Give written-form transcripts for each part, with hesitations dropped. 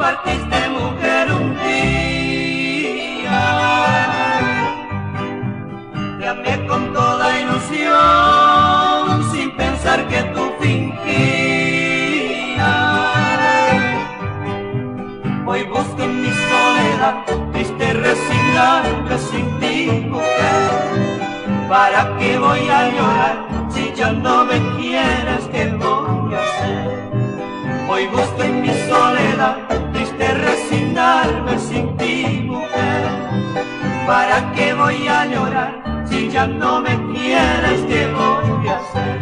partiste, mujer, un día. Te amé con toda ilusión, sin pensar que tú fingías. Hoy busco en mi soledad, triste resignarme sin ti, mujer. ¿Para qué voy a llorar si ya no me quieres? ¿Qué voy a hacer? Hoy busco en mi soledad, triste resignarme sin ti, mujer. ¿Para qué voy a llorar si ya no me quieres? ¿Qué voy a hacer?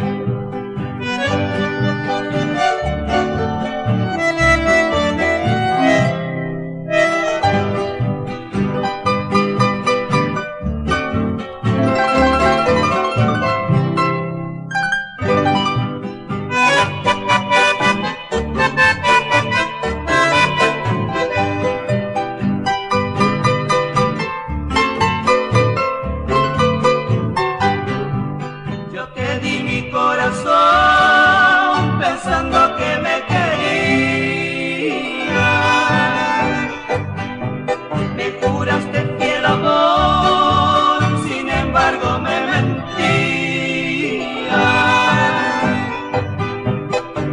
Pensando que me querías, me juraste fiel amor, sin embargo me mentías.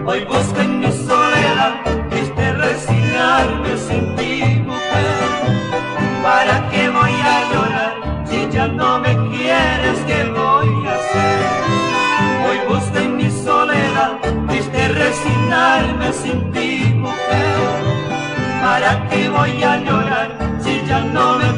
Hoy busco en mi soledad, triste resignarme sin ti, mujer. ¿Para qué voy a llorar si ya no me quieres? ¿Qué voy a hacer? Hoy busco en mi soledad, triste resignarme sin ti, mujer. ¿Para qué voy a llorar si ya no me